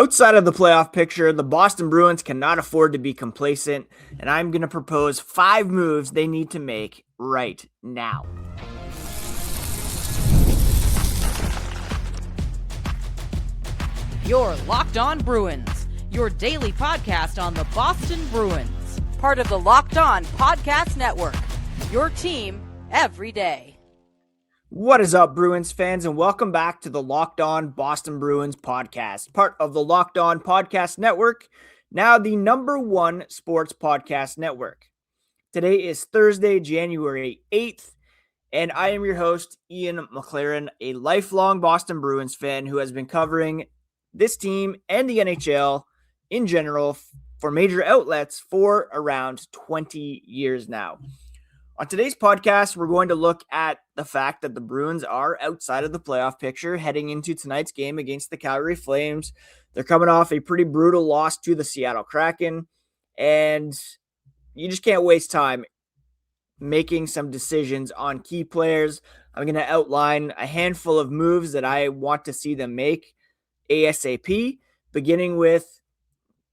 Outside of the playoff picture, the Boston Bruins cannot afford to be complacent, and I'm going to propose 5 moves they need to make right now. You're Locked On Bruins, your daily podcast on the Boston Bruins, part of the Locked On Podcast Network, your team every day. What is up, Bruins fans, and welcome back to the Locked On Boston Bruins podcast, part of the Locked On Podcast Network, now the #1 sports podcast network. Today is Thursday, January 8th, and I am your host, Ian McLaren, a lifelong Boston Bruins fan who has been covering this team and the NHL in general for major outlets for around 20 years now. On today's podcast, we're going to look at the fact that the Bruins are outside of the playoff picture heading into tonight's game against the Calgary Flames. They're coming off a pretty brutal loss to the Seattle Kraken, and you just can't waste time making some decisions on key players. I'm going to outline a handful of moves that I want to see them make ASAP, beginning with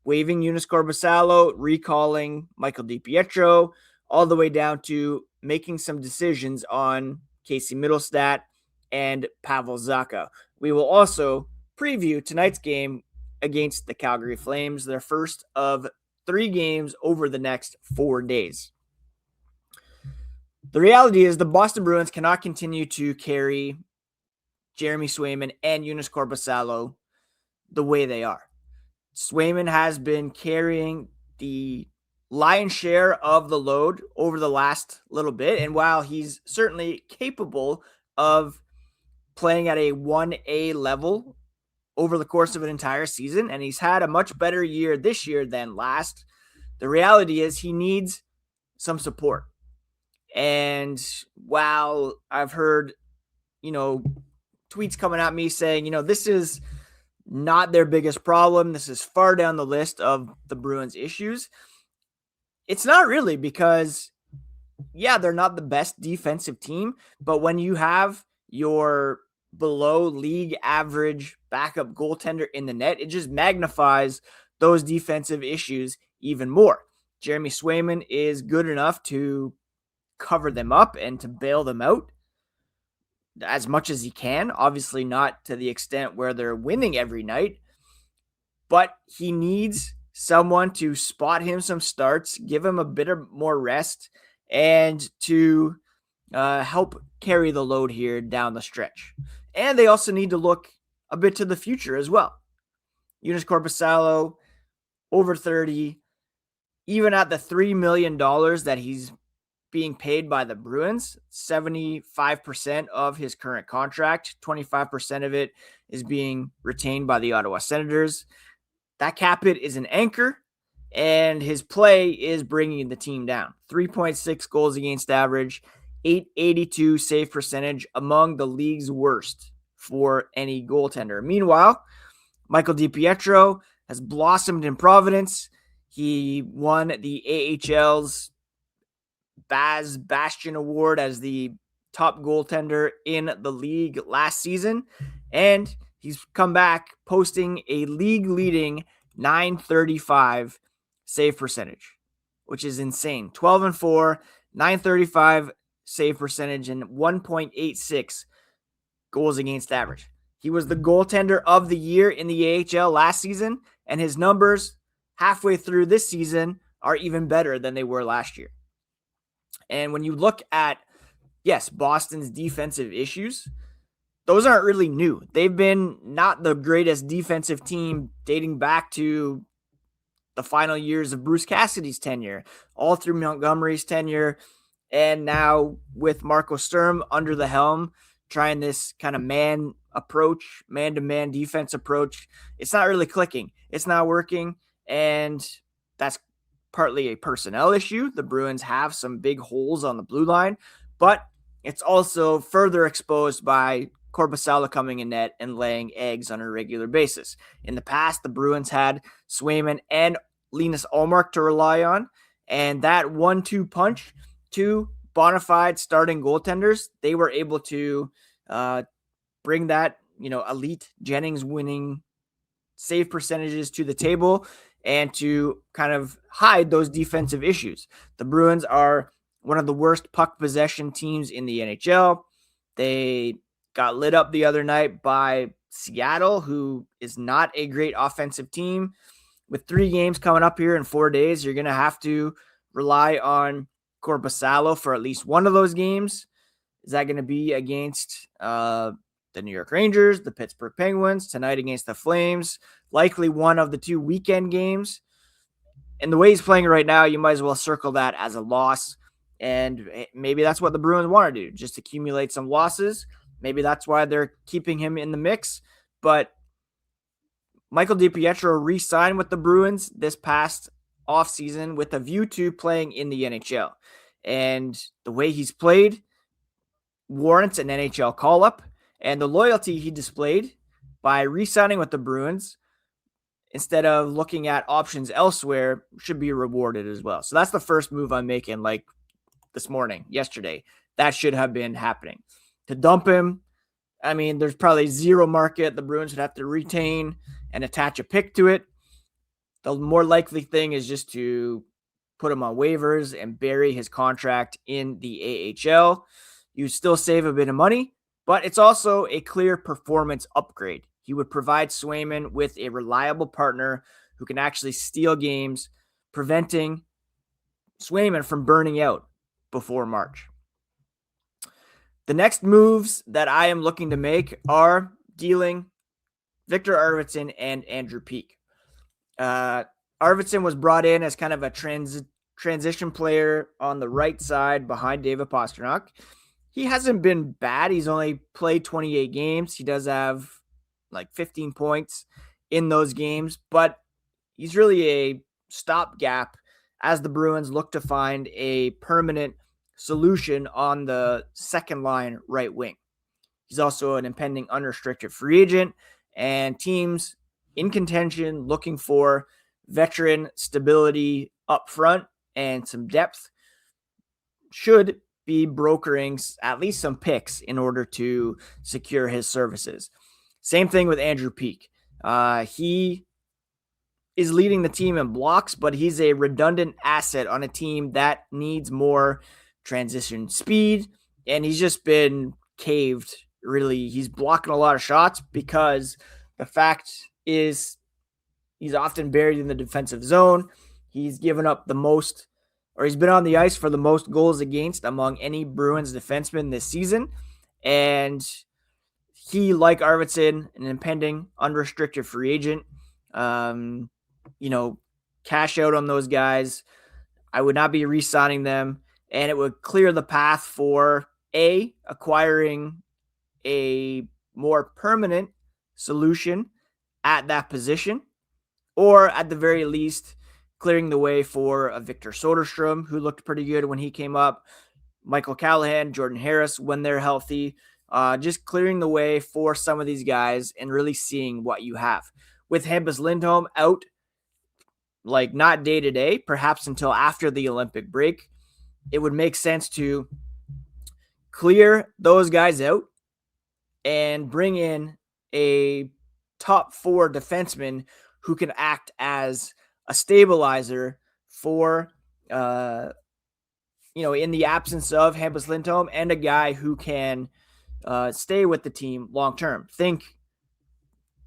waiving Joonas Korpisalo, recalling Michael DiPietro, all the way down to making some decisions on Casey Mittelstadt and Paval Zacha. We will also preview tonight's game against the Calgary Flames, their first of 3 games over the next 4 days. The reality is the Boston Bruins cannot continue to carry Jeremy Swayman and Joonas Korpisalo the way they are. Swayman has been carrying the lion's share of the load over the last little bit, and while he's certainly capable of playing at a 1A level over the course of an entire season, and he's had a much better year this year than last, the reality is he needs some support. And while I've heard, tweets coming at me saying, this is not their biggest problem, this is far down the list of the Bruins' issues, it's not really, because, they're not the best defensive team, but when you have your below league average backup goaltender in the net, it just magnifies those defensive issues even more. Jeremy Swayman is good enough to cover them up and to bail them out as much as he can. Obviously not to the extent where they're winning every night, but he needs someone to spot him some starts, give him a bit of more rest, and to help carry the load here down the stretch. And they also need to look a bit to the future as well. Joonas Korpisalo, over 30, even at the $3 million that he's being paid by the Bruins, 75% of his current contract, 25% of it is being retained by the Ottawa Senators. That cap hit is an anchor, and his play is bringing the team down. 3.6 goals against average, .882 save percentage, among the league's worst for any goaltender. Meanwhile, Michael DiPietro has blossomed in Providence. He won the AHL's Baz Bastion Award as the top goaltender in the league last season, and he's come back posting a league-leading .935 save percentage, which is insane. 12-4, .935 save percentage, and 1.86 goals against average. He was the goaltender of the year in the AHL last season, and his numbers halfway through this season are even better than they were last year. And when you look at, Boston's defensive issues, those aren't really new. They've been not the greatest defensive team dating back to the final years of Bruce Cassidy's tenure, all through Montgomery's tenure, and now with Marco Sturm under the helm, trying this kind of man-to-man defense approach. It's not really clicking. It's not working, and that's partly a personnel issue. The Bruins have some big holes on the blue line, but it's also further exposed by Korpisalo coming in net and laying eggs on a regular basis. In the past, the Bruins had Swayman and Linus Ullmark to rely on, and that 1-2 punch, 2 bona fide starting goaltenders, they were able to bring that, elite Jennings winning save percentages to the table and to kind of hide those defensive issues. The Bruins are one of the worst puck possession teams in the NHL. They got lit up the other night by Seattle, who is not a great offensive team. With 3 games coming up here in 4 days, you're going to have to rely on Korpisalo for at least one of those games. Is that going to be against the New York Rangers, the Pittsburgh Penguins, tonight against the Flames? Likely one of the 2 weekend games. And the way he's playing right now, you might as well circle that as a loss. And maybe that's what the Bruins want to do, just accumulate some losses. Maybe that's why they're keeping him in the mix. But Michael DiPietro re-signed with the Bruins this past offseason with a view to playing in the NHL. And the way he's played warrants an NHL call-up. And the loyalty he displayed by re-signing with the Bruins instead of looking at options elsewhere should be rewarded as well. So that's the first move I'm making, like this morning, yesterday. That should have been happening. To dump him, I mean, there's probably zero market. The Bruins would have to retain and attach a pick to it. The more likely thing is just to put him on waivers and bury his contract in the AHL. You still save a bit of money, but it's also a clear performance upgrade. He would provide Swayman with a reliable partner who can actually steal games, preventing Swayman from burning out before March. The next moves that I am looking to make are dealing Victor Arvidsson and Andrew Peeke. Arvidsson was brought in as kind of a transition player on the right side behind David Pastrnak. He hasn't been bad. He's only played 28 games. He does have like 15 points in those games, but he's really a stopgap as the Bruins look to find a permanent solution on the second line right wing. He's also an impending unrestricted free agent, and teams in contention looking for veteran stability up front and some depth should be brokering at least some picks in order to secure his services. Same thing with Andrew Peeke. He is leading the team in blocks, but he's a redundant asset on a team that needs more transition speed, and he's just been caved. Really, he's blocking a lot of shots because the fact is he's often buried in the defensive zone. He's given up the most, or he's been on the ice for the most goals against among any Bruins defenseman this season. And he, like Arvidsson, an impending unrestricted free agent, cash out on those guys. I would not be re-signing them, and it would clear the path for acquiring a more permanent solution at that position, or at the very least, clearing the way for a Victor Soderstrom, who looked pretty good when he came up, Michael Callahan, Jordan Harris, when they're healthy, just clearing the way for some of these guys and really seeing what you have. With Hampus Lindholm out, like not day to day, perhaps until after the Olympic break, it would make sense to clear those guys out and bring in a top 4 defenseman who can act as a stabilizer for, in the absence of Hampus Lindholm, and a guy who can stay with the team long-term. Think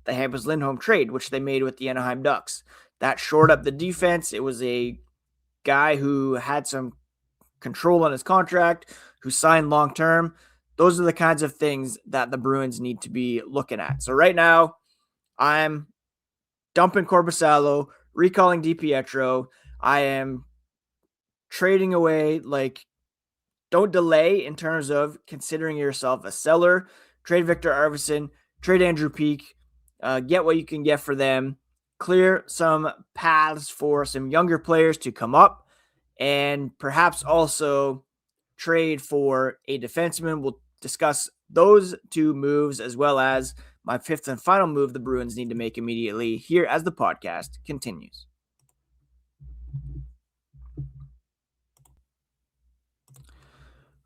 the Hampus Lindholm trade, which they made with the Anaheim Ducks. That shored up the defense. It was a guy who had some control on his contract, who signed long-term. Those are the kinds of things that the Bruins need to be looking at. So right now, I'm dumping Korpisalo, recalling DiPietro. I am trading away, don't delay in terms of considering yourself a seller. Trade Victor Arvidsson, trade Andrew Peeke, get what you can get for them, clear some paths for some younger players to come up, and perhaps also trade for a defenseman. We'll discuss those 2 moves as well as my 5th and final move the Bruins need to make immediately here as the podcast continues.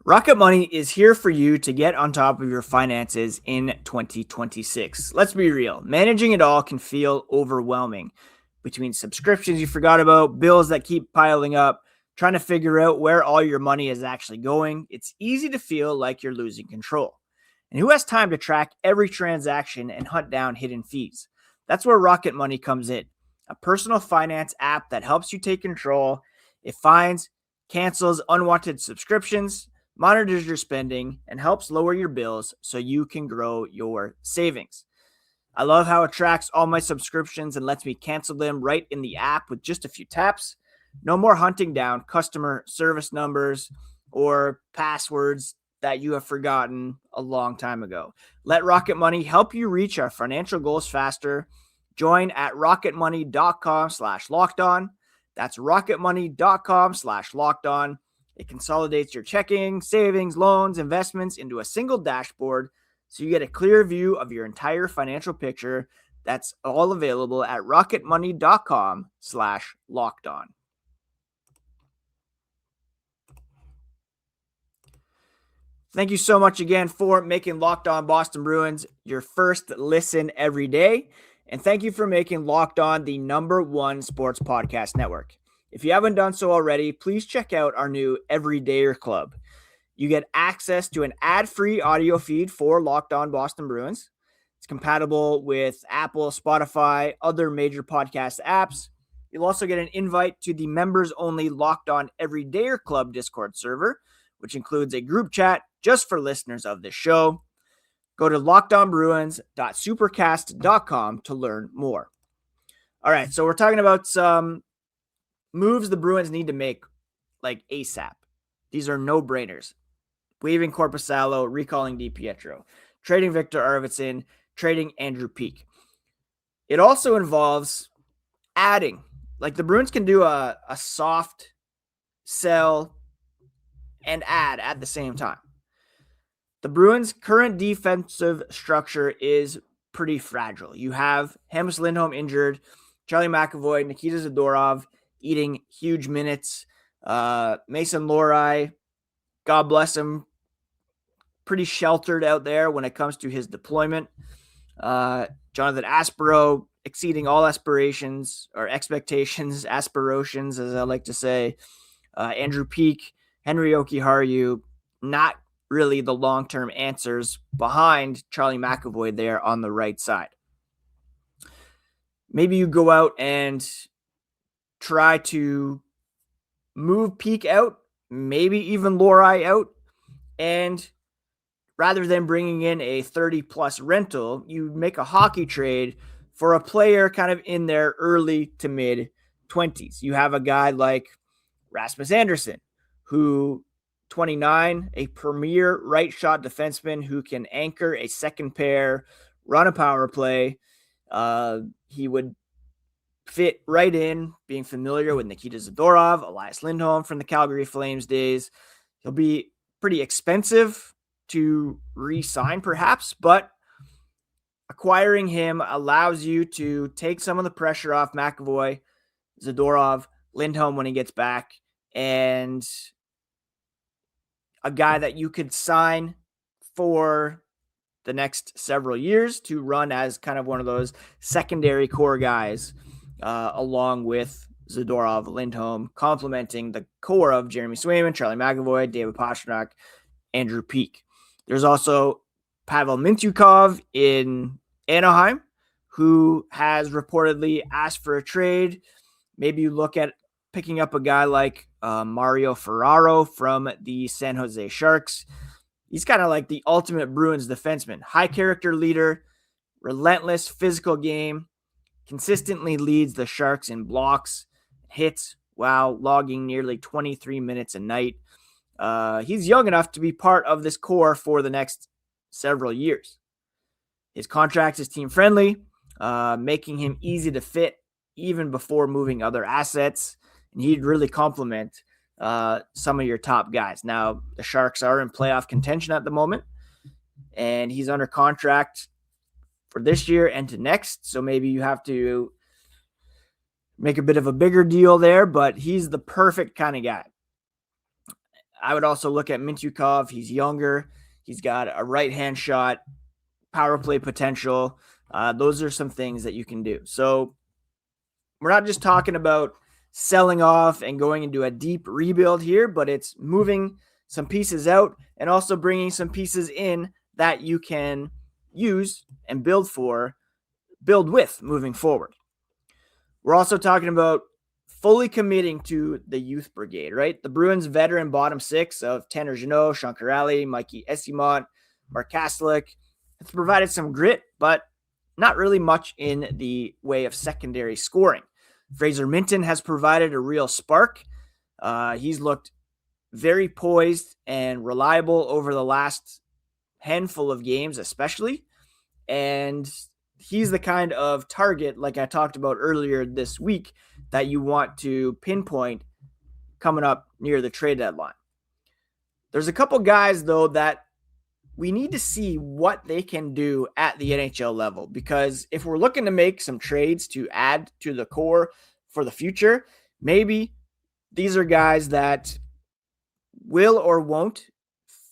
Rocket Money is here for you to get on top of your finances in 2026. Let's be real. Managing it all can feel overwhelming. Between subscriptions you forgot about, bills that keep piling up, trying to figure out where all your money is actually going, it's easy to feel like you're losing control. And who has time to track every transaction and hunt down hidden fees? That's where Rocket Money comes in, a personal finance app that helps you take control. It finds, cancels unwanted subscriptions, monitors your spending, and helps lower your bills so you can grow your savings. I love how it tracks all my subscriptions and lets me cancel them right in the app with just a few taps. No more hunting down customer service numbers or passwords that you have forgotten a long time ago. Let Rocket Money help you reach our financial goals faster. Join at rocketmoney.com/lockedon. That's rocketmoney.com/lockedon. It consolidates your checking, savings, loans, investments into a single dashboard so you get a clear view of your entire financial picture. That's all available at rocketmoney.com/lockedon. Thank you so much again for making Locked On Boston Bruins your first listen every day. And thank you for making Locked On the #1 sports podcast network. If you haven't done so already, please check out our new Everydayer Club. You get access to an ad-free audio feed for Locked On Boston Bruins. It's compatible with Apple, Spotify, other major podcast apps. You'll also get an invite to the members-only Locked On Everydayer Club Discord server, which includes a group chat just for listeners of this show. Go to lockedonbruins.supercast.com to learn more. All right, so we're talking about some moves the Bruins need to make, like ASAP. These are no-brainers. Waiving Korpisalo, recalling DiPietro, trading Victor Arvidsson, trading Andrew Peeke. It also involves adding. Like the Bruins can do a soft sell and add at the same time. The Bruins' current defensive structure is pretty fragile. You have Hampus Lindholm injured, Charlie McAvoy, Nikita Zadorov eating huge minutes. Mason Lohrei, God bless him, pretty sheltered out there when it comes to his deployment. Jonathan Aspero exceeding all aspirations or expectations, aspirations, as I like to say. Andrew Peeke, Henry Jokiharju, not really the long-term answers behind Charlie McAvoy there on the right side. Maybe you go out and try to move Peeke out, maybe even Lohrei out, and rather than bringing in a 30-plus rental, you make a hockey trade for a player kind of in their early to mid-20s. You have a guy like Rasmus Andersson, who 29, a premier right shot defenseman who can anchor a second pair, run a power play. He would fit right in, being familiar with Nikita Zadorov, Elias Lindholm from the Calgary Flames days. He'll be pretty expensive to re-sign perhaps, but acquiring him allows you to take some of the pressure off McAvoy, Zadorov, Lindholm when he gets back, and a guy that you could sign for the next several years to run as kind of one of those secondary core guys, along with Zadorov, Lindholm, complementing the core of Jeremy Swayman, Charlie McAvoy, David Pastrnak, Andrew Peeke. There's also Pavel Mintyukov in Anaheim, who has reportedly asked for a trade. Maybe you look at picking up a guy like Mario Ferraro from the San Jose Sharks. He's kind of like the ultimate Bruins defenseman. High character leader, relentless physical game, consistently leads the Sharks in blocks, hits while logging nearly 23 minutes a night. He's young enough to be part of this core for the next several years. His contract is team friendly, making him easy to fit even before moving other assets. And he'd really complement some of your top guys. Now, the Sharks are in playoff contention at the moment, and he's under contract for this year and to next. So maybe you have to make a bit of a bigger deal there, but he's the perfect kind of guy. I would also look at Mintyukov. He's younger. He's got a right-hand shot, power play potential. Those are some things that you can do. So we're not just talking about selling off and going into a deep rebuild here, but it's moving some pieces out and also bringing some pieces in that you can use and build with moving forward. We're also talking about fully committing to the youth brigade, right? The Bruins veteran bottom six of Tanner Jeannot, Sean Kuraly, Mikey Eyssimont, Mark Kastelic has provided some grit, but not really much in the way of secondary scoring. Fraser Minton has provided a real spark. He's looked very poised and reliable over the last handful of games, especially. And he's the kind of target, like I talked about earlier this week, that you want to pinpoint coming up near the trade deadline. There's a couple guys, though, that we need to see what they can do at the NHL level, because if we're looking to make some trades to add to the core for the future, maybe these are guys that will or won't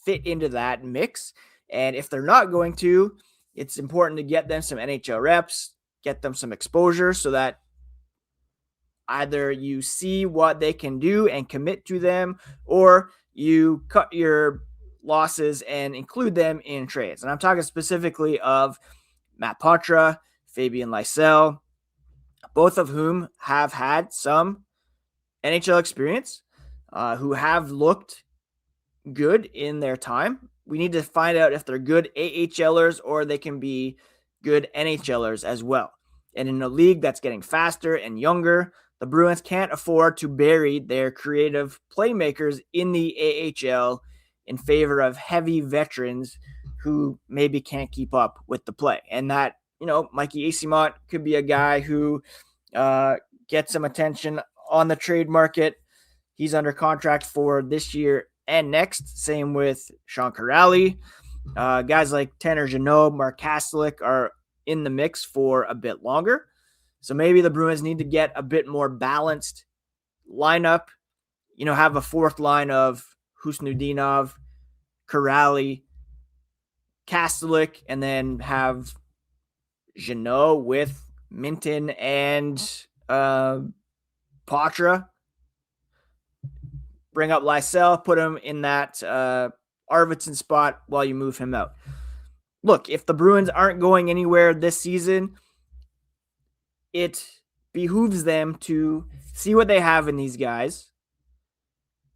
fit into that mix. And if they're not going to, it's important to get them some NHL reps, get them some exposure so that either you see what they can do and commit to them, or you cut your losses and include them in trades. And I'm talking specifically of Matt Poitras, Fabian Lysell, both of whom have had some NHL experience, who have looked good in their time. We need to find out if they're good AHLers or they can be good NHLers as well. And in a league that's getting faster and younger, the Bruins can't afford to bury their creative playmakers in the AHL in favor of heavy veterans who maybe can't keep up with the play. And that, Mikey Eyssimont could be a guy who gets some attention on the trade market. He's under contract for this year and next. Same with Sean Kuraly. Guys like Tanner Jeannot, Mark Kastelic are in the mix for a bit longer. So maybe the Bruins need to get a bit more balanced lineup, have a fourth line of Husnudinov, Kuraly, Kastelic, and then have Jeannot with Minton and Poitras. Bring up Lysell, put him in that Arvidsson spot while you move him out. Look, if the Bruins aren't going anywhere this season, it behooves them to see what they have in these guys.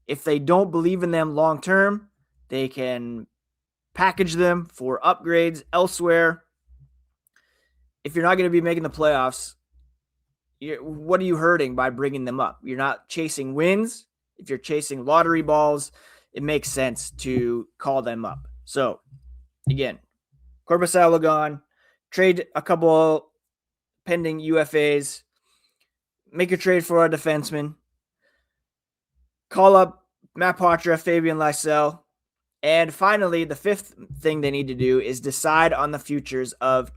If they don't believe in them long term, they can package them for upgrades elsewhere. If you're not going to be making the playoffs, what are you hurting by bringing them up? You're not chasing wins. If you're chasing lottery balls, it makes sense to call them up. So, again, Korpisalo gone. Trade a couple pending UFAs. Make a trade for a defenseman. Call up Matt Poitras, Fabian Lysell. And finally, the fifth thing they need to do is decide on the futures of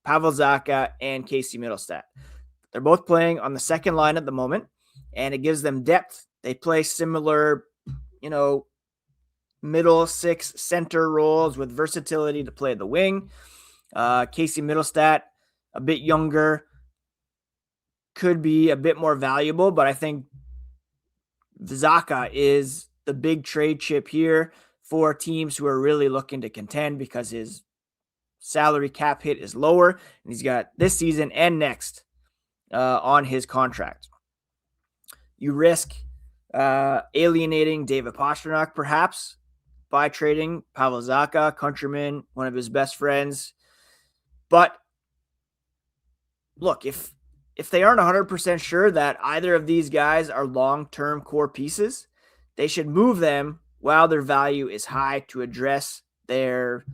Pavel Zacha and Casey Mittelstadt. They're both playing on the second line at the moment, and it gives them depth. They play similar, middle six center roles with versatility to play the wing. Casey Mittelstadt, a bit younger, could be a bit more valuable, but I think Zacha is the big trade chip here for teams who are really looking to contend because his salary cap hit is lower, and he's got this season and next on his contract. You risk alienating David Pastrnak perhaps by trading Pavel Zacha, countryman, one of his best friends. But look, if they aren't 100% sure that either of these guys are long-term core pieces, they should move them while their value is high to address their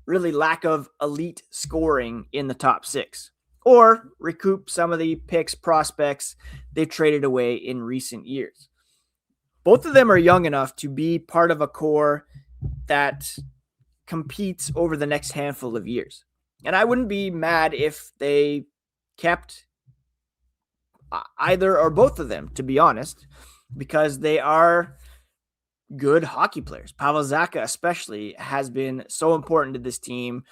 really lack of elite scoring in the top six, or recoup some of the picks, prospects they've traded away in recent years. Both of them are young enough to be part of a core that competes over the next handful of years. And I wouldn't be mad if they kept either or both of them, to be honest, because they are good hockey players. Pavel Zacha especially has been so important to this team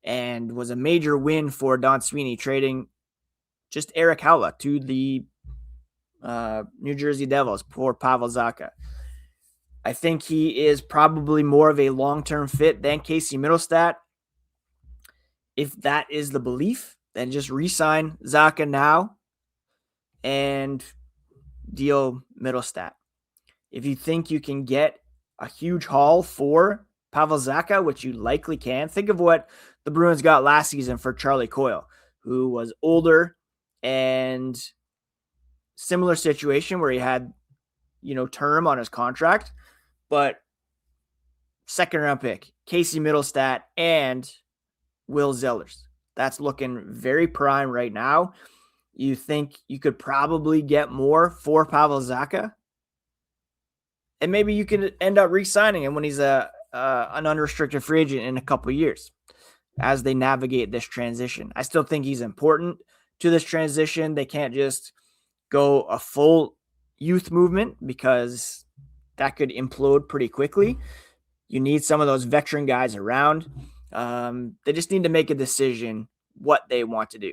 and was a major win for Don Sweeney, trading just Eric Haula to the New Jersey Devils for Pavel Zacha. I think he is probably more of a long-term fit than Casey Mittelstadt. If that is the belief, then just re-sign Zacha now and deal Mittelstadt. If you think you can get a huge haul for Pavel Zacha, which you likely can, think of what the Bruins got last season for Charlie Coyle, who was older and similar situation where he had, term on his contract, but second round pick, Casey Mittelstadt and Will Zellers. That's looking very prime right now. You think you could probably get more for Pavel Zacha? And maybe you can end up re-signing him when he's an unrestricted free agent in a couple of years as they navigate this transition. I still think he's important to this transition. They can't just go a full youth movement because that could implode pretty quickly. You need some of those veteran guys around. They just need to make a decision what they want to do.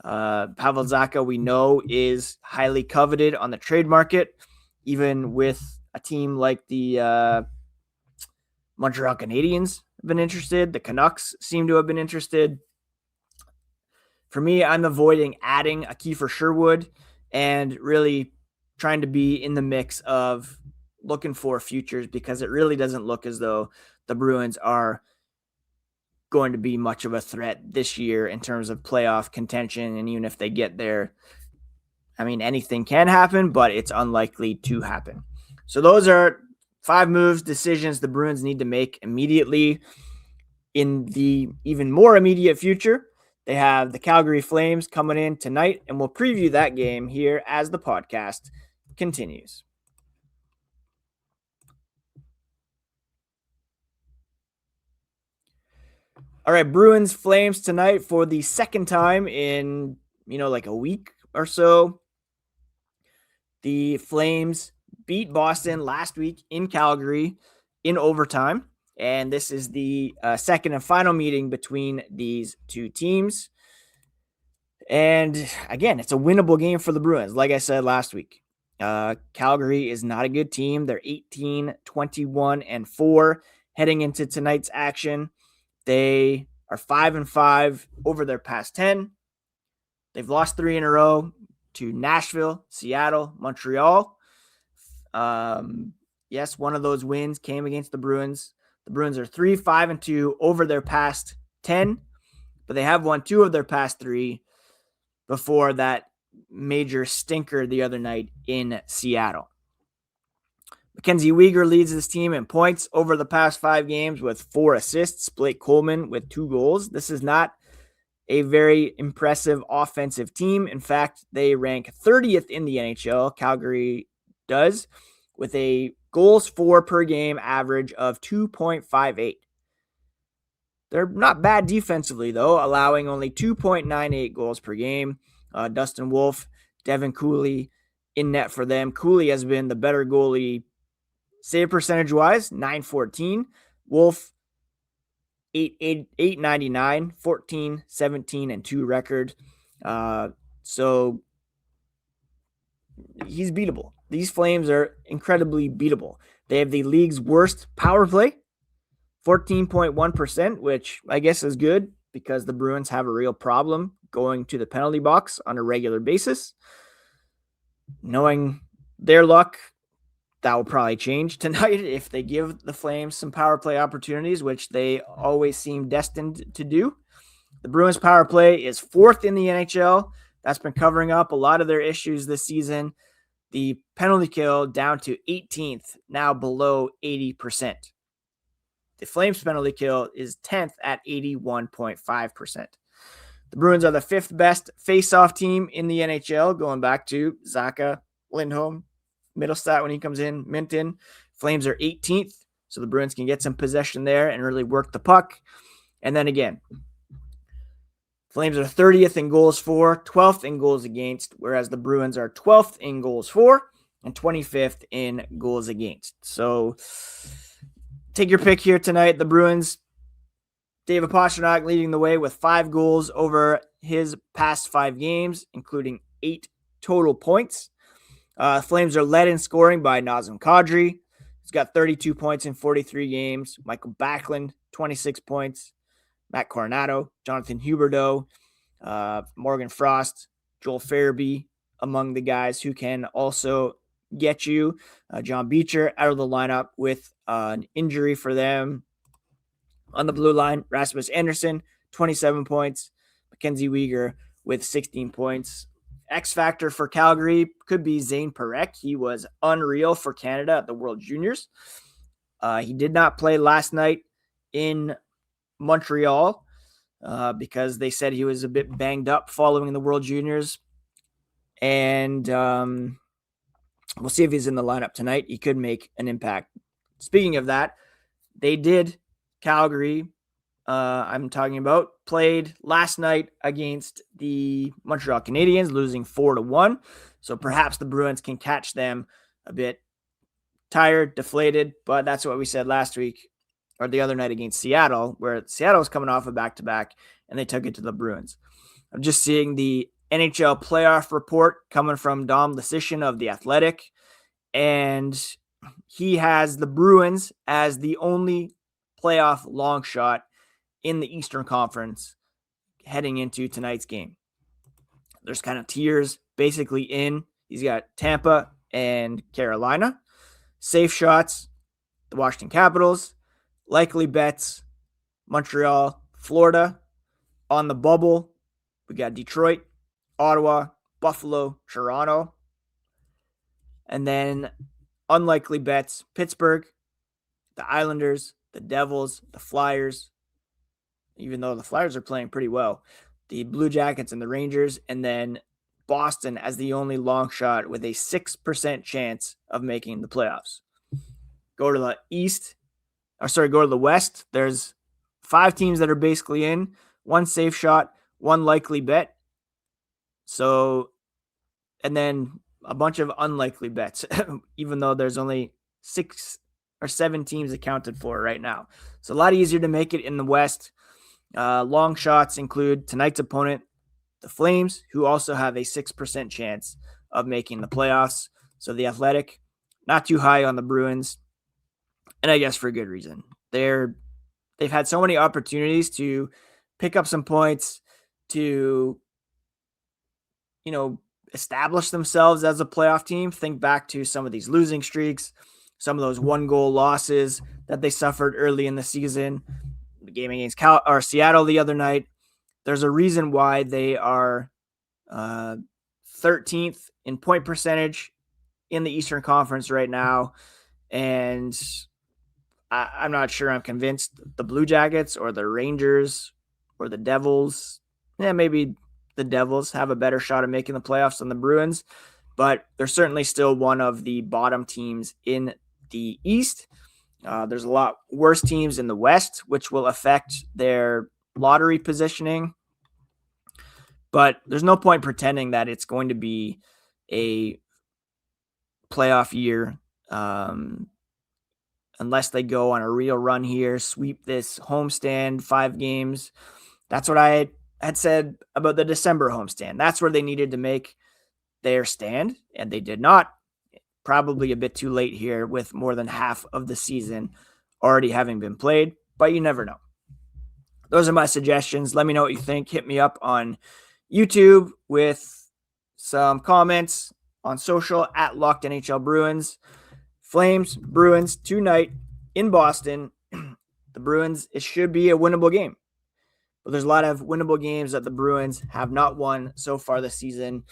Pavel Zacha, we know, is highly coveted on the trade market, even with a team like the Montreal Canadiens have been interested. The Canucks seem to have been interested. For me, I'm avoiding adding a Kiefer Sherwood and really trying to be in the mix of looking for futures, because it really doesn't look as though the Bruins are going to be much of a threat this year in terms of playoff contention. And even if they get there, anything can happen, but it's unlikely to happen. So those are 5 moves, decisions the Bruins need to make immediately. In the even more immediate future, they have the Calgary Flames coming in tonight, and we'll preview that game here as the podcast continues. All right, Bruins Flames tonight for the second time in, like a week or so. The Flames beat Boston last week in Calgary in overtime, and this is the second and final meeting between these two teams. And again, it's a winnable game for the Bruins, like I said last week. Calgary is not a good team. They're 18-21-4 heading into tonight's action. They are 5-5 over their past 10. They've lost 3 in a row to Nashville, Seattle, Montreal. Yes, one of those wins came against the Bruins. The Bruins are 3-5-2 over their past 10, but they have won 2 of their past 3 before that major stinker the other night in Seattle. Mackenzie Weegar leads this team in points over the past 5 games with 4 assists. Blake Coleman with 2 goals. This is not a very impressive offensive team. In fact, they rank 30th in the NHL. Calgary does, with a goals for per game average of 2.58. They're not bad defensively, though, allowing only 2.98 goals per game. Dustin Wolf, Devin Cooley in net for them. Cooley has been the better goalie save percentage-wise, .914. Wolf, 899, 14, 17, and 2 record. So he's beatable. These Flames are incredibly beatable. They have the league's worst power play, 14.1%, which I guess is good because the Bruins have a real problem going to the penalty box on a regular basis. Knowing their luck, that will probably change tonight if they give the Flames some power play opportunities, which they always seem destined to do. The Bruins power play is 4th in the NHL. That's been covering up a lot of their issues this season. The penalty kill down to 18th, now below 80%. The Flames penalty kill is 10th at 81.5%. The Bruins are the 5th best face-off team in the NHL, going back to Zacha, Lindholm, Mittelstadt when he comes in, Minton. Flames are 18th, so the Bruins can get some possession there and really work the puck. And then again, Flames are 30th in goals for, 12th in goals against, whereas the Bruins are 12th in goals for and 25th in goals against. So take your pick here tonight. The Bruins, David Pastrnak leading the way with 5 goals over his past 5 games, including 8 total points. Flames are led in scoring by Nazem Kadri. He's got 32 points in 43 games. Michael Backlund, 26 points. Matt Coronado, Jonathan Huberdeau, Morgan Frost, Joel Farabee among the guys who can also get you. John Beecher out of the lineup with an injury for them. On the blue line, Rasmus Andersson, 27 points. Mackenzie Weegar with 16 points. X factor for Calgary could be Zane Parekh. He was unreal for Canada at the World Juniors. He did not play last night in Montreal because they said he was a bit banged up following the World Juniors. And we'll see if he's in the lineup tonight. He could make an impact. Speaking of that, they did. Calgary, I'm talking about, played last night against the Montreal Canadiens, losing 4-1. So perhaps the Bruins can catch them a bit tired, deflated, but that's what we said last week or the other night against Seattle, where Seattle was coming off a back-to-back and they took it to the Bruins. I'm just seeing the NHL playoff report coming from Dom Lucian of The Athletic, and he has the Bruins as the only playoff long shot in the Eastern Conference heading into tonight's game. There's kind of tiers basically in. He's got Tampa and Carolina. Safe shots, the Washington Capitals. Likely bets, Montreal, Florida. On the bubble, we got Detroit, Ottawa, Buffalo, Toronto. And then unlikely bets, Pittsburgh, the Islanders, the Devils, the Flyers, even though the Flyers are playing pretty well, the Blue Jackets and the Rangers, and then Boston as the only long shot with a 6% chance of making the playoffs. Go to the West. There's 5 teams that are basically in, 1 safe shot, 1 likely bet. So, and then a bunch of unlikely bets, even though there's only 6 or 7 teams accounted for right now. So a lot easier to make it in the West. Long shots include tonight's opponent, the Flames, who also have a 6% chance of making the playoffs. So the Athletic, not too high on the Bruins, and I guess for good reason. They've had so many opportunities to pick up some points, to establish themselves as a playoff team. Think back to some of these losing streaks, some of those 1-goal losses that they suffered early in the season. The game against Seattle the other night. There's a reason why they are 13th in point percentage in the Eastern Conference right now. And I'm not sure I'm convinced the Blue Jackets or the Rangers or the Devils, maybe the Devils have a better shot at making the playoffs than the Bruins, but they're certainly still one of the bottom teams in the East. There's a lot worse teams in the West, which will affect their lottery positioning. But there's no point pretending that it's going to be a playoff year unless they go on a real run here, sweep this homestand, 5 games. That's what I had said about the December homestand. That's where they needed to make their stand, and they did not. Probably a bit too late here with more than half of the season already having been played, but you never know. Those are my suggestions. Let me know what you think. Hit me up on YouTube with some comments, on social at Locked NHL Bruins. Flames, Bruins tonight in Boston. The Bruins, it should be a winnable game. But there's a lot of winnable games that the Bruins have not won so far this season.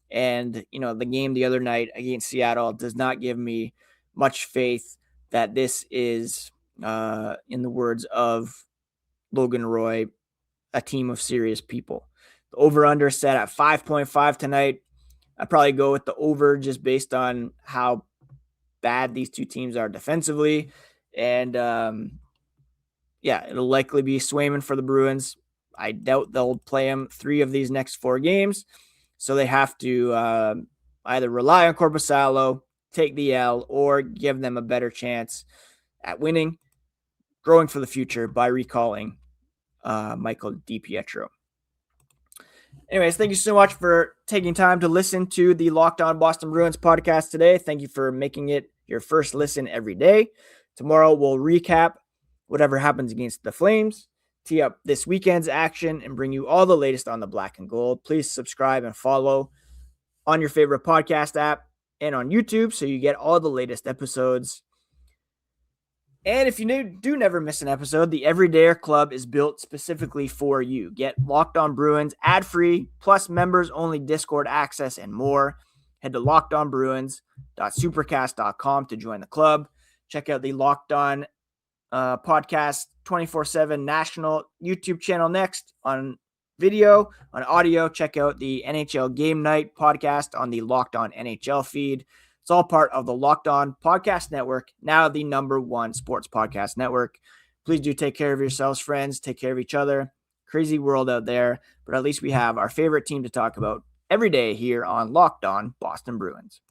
And, the game the other night against Seattle does not give me much faith that this is, in the words of Logan Roy, a team of serious people. The over-under set at 5.5 tonight. I'd probably go with the over just based on how bad these two teams are defensively. And, it'll likely be Swayman for the Bruins. I doubt they'll play him 3 of these next 4 games. So they have to either rely on Korpisalo take the L or give them a better chance at winning, growing for the future by recalling Michael DiPietro. Anyways, thank you so much for taking time to listen to the Locked On Boston Bruins podcast today. Thank you for making it your first listen every day. Tomorrow we'll recap whatever happens against the Flames, tee up this weekend's action, and bring you all the latest on the black and gold. Please subscribe and follow on your favorite podcast app and on YouTube so you get all the latest episodes. And if you do never miss an episode, the Everydayer Club is built specifically for you. Get Locked On Bruins ad-free, plus members-only Discord access and more. Head to lockedonbruins.supercast.com to join the club. Check out the Locked On podcast 24/7 national YouTube channel next on video. On audio, check out the NHL Game Night podcast on the Locked On NHL feed. It's all part of the Locked On Podcast Network, now the #1 sports podcast network. Please do take care of yourselves, friends. Take care of each other. Crazy world out there, but at least we have our favorite team to talk about every day here on Locked On Boston Bruins.